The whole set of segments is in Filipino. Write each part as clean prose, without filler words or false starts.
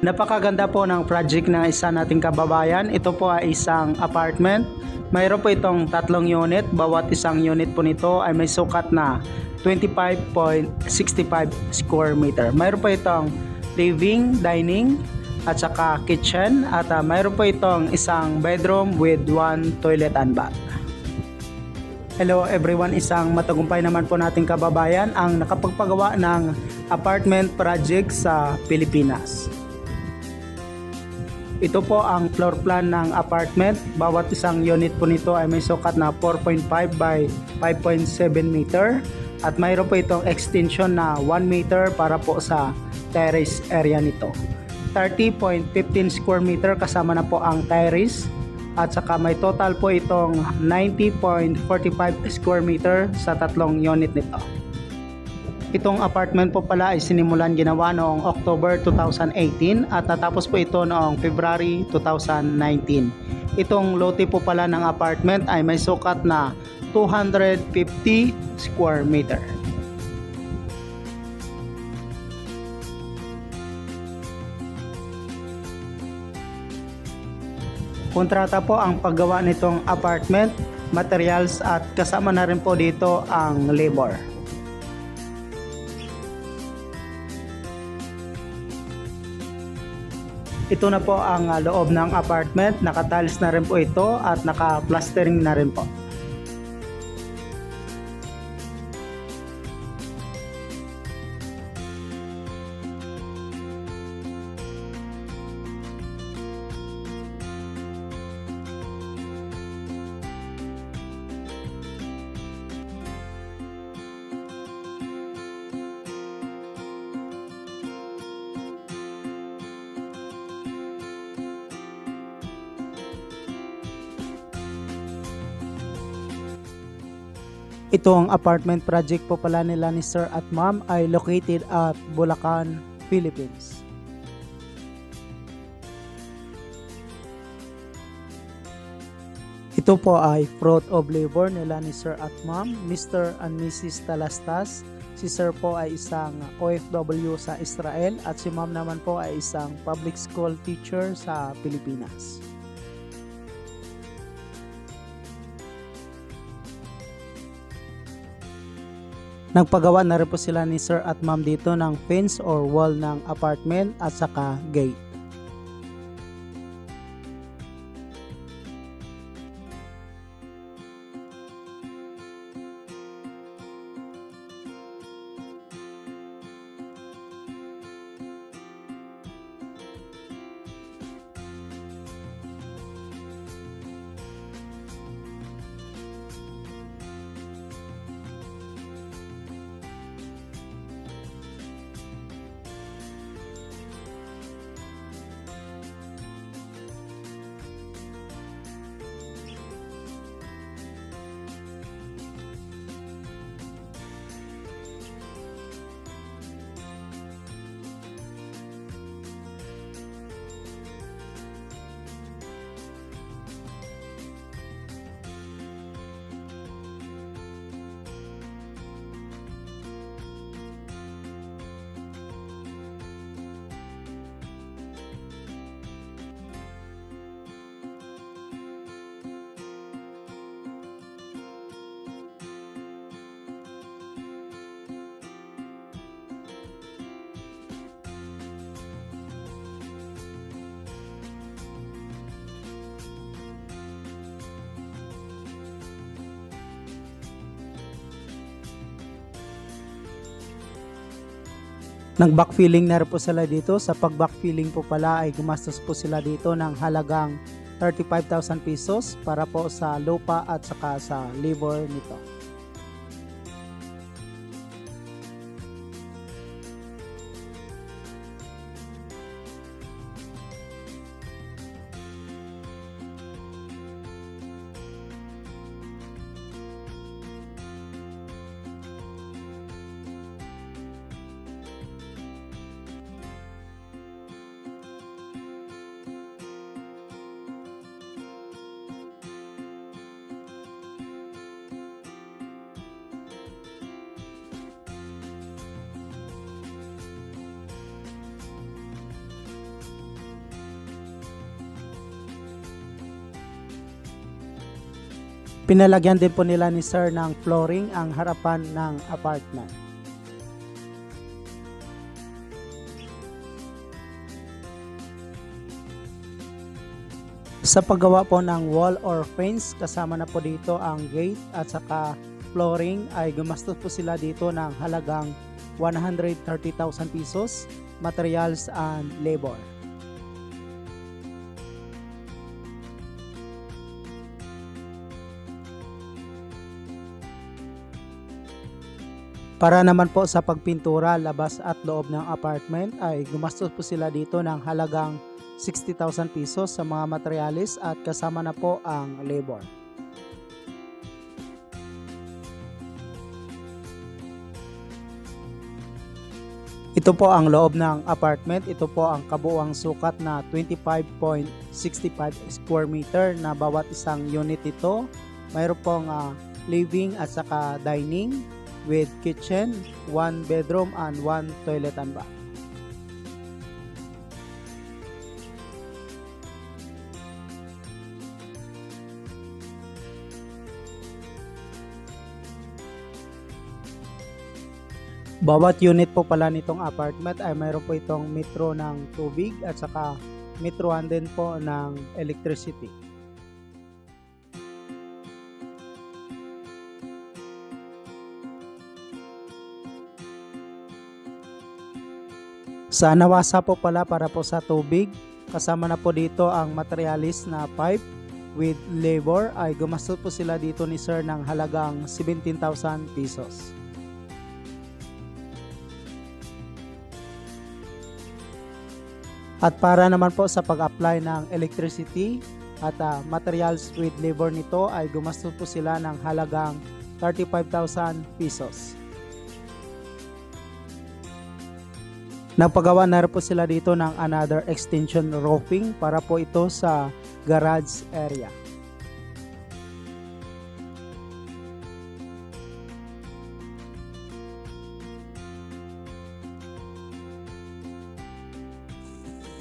Napakaganda po ng project ng isa nating kababayan. Ito po ay isang apartment. Mayroon po itong 3 unit. Bawat isang unit po nito ay may sukat na 25.65 square meter. Mayroon po itong living, dining, at saka kitchen. At mayroon po itong isang bedroom with 1 toilet and bath. Hello everyone, isang matagumpay naman po nating kababayan ang nakapagpagawa ng apartment project sa Pilipinas. Ito po ang floor plan ng apartment. Bawat isang unit po nito ay may sukat na 4.5 by 5.7 meter at mayroon po itong extension na 1 meter para po sa terrace area nito. 30.15 square meter kasama na po ang terrace at saka may total po itong 90.45 square meter sa 3 unit nito. Itong apartment po pala ay sinimulan ginawa noong October 2018 at natapos po ito noong February 2019. Itong lote po pala ng apartment ay may sukat na 250 square meter. Kontrata po ang paggawa nitong apartment, materials at kasama na rin po dito ang labor. Ito na po ang loob ng apartment, naka-tiles na rin po ito at naka-plastering na rin po. Itong apartment project po pala nila ni Sir at Ma'am ay located at Bulacan, Philippines. Ito po ay fruit of labor nila ni Sir at Ma'am, Mr. and Mrs. Talastas. Si Sir po ay isang OFW sa Israel at si Ma'am naman po ay isang public school teacher sa Pilipinas. Nagpagawa na rin po sila ni Sir at Ma'am dito ng fence or wall ng apartment at saka gate. Nag-backfilling na rin po sila dito. Sa pag-backfilling po pala ay gumastos po sila dito ng halagang 35,000 pesos para po sa lupa at saka sa labor nito. Pinalagyan din po nila ni sir ng flooring ang harapan ng apartment. Sa paggawa po ng wall or fence, kasama na po dito ang gate at saka flooring, ay gumastos po sila dito ng halagang 130,000 pesos, materials and labor. Para naman po sa pagpintura, labas at loob ng apartment, ay gumastos po sila dito ng halagang 60,000 pesos sa mga materialis at kasama na po ang labor. Ito po ang loob ng apartment. Ito po ang kabuuang sukat na 25.65 square meter na bawat isang unit ito. Mayroon pong living at saka dining with kitchen, 1 bedroom and 1 toilet and bath. Bawat unit po pala nitong apartment ay mayroon po itong metro ng tubig at saka metroan din po ng electricity. Sa nawasa po pala para po sa tubig, kasama na po dito ang materialis na pipe with labor, ay gumastos po sila dito ni sir ng halagang 17,000 pesos. At para naman po sa pag-apply ng electricity at materials with labor nito, ay gumastos po sila ng halagang 35,000 pesos. Nagpagawa na rin po sila dito ng another extension roofing para po ito sa garage area.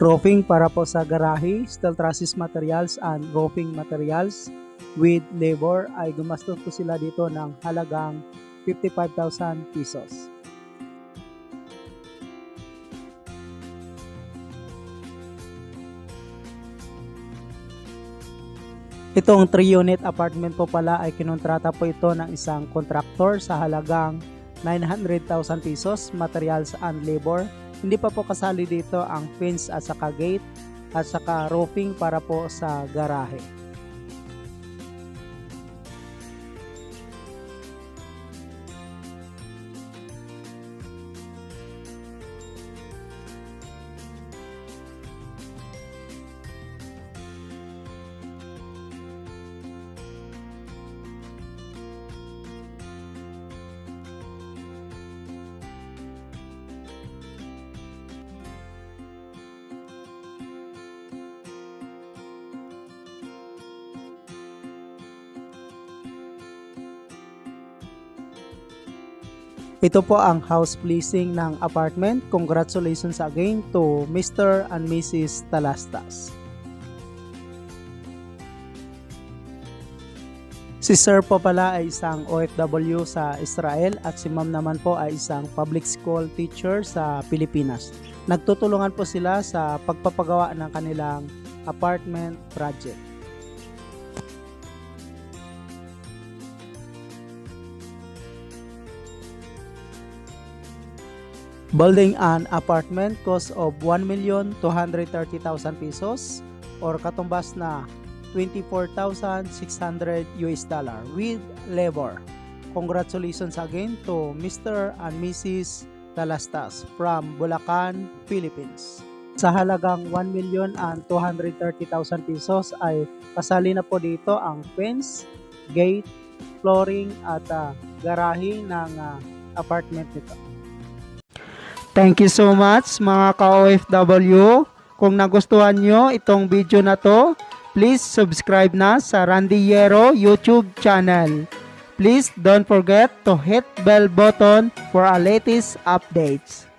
Roofing para po sa garahe, steel trusses materials and roofing materials with labor, ay gumastos po sila dito ng halagang 55,000 pesos. Itong 3-unit apartment po pala ay kinontrata po ito ng isang kontraktor sa halagang 900,000 pesos, materials and labor. Hindi pa po kasali dito ang fence at saka gate at saka roofing para po sa garahe. Ito po ang house pleasing ng apartment. Congratulations again to Mr. and Mrs. Talastas. Si Sir po pala ay isang OFW sa Israel at si Ma'am naman po ay isang public school teacher sa Pilipinas. Nagtutulungan po sila sa pagpapagawa ng kanilang apartment project. Building an apartment cost of 1,230,000 pesos or katumbas na 24,600 US dollar with labor. Congratulations again to Mr. and Mrs. Talastas from Bulacan, Philippines. Sa halagang 1,230,000 pesos ay kasali na po dito ang fence, gate, flooring at garahe ng apartment nito. Thank you so much mga ka-OFW. Kung nagustuhan nyo itong video na to, please subscribe na sa Randy Yero YouTube channel. Please don't forget to hit bell button for our latest updates.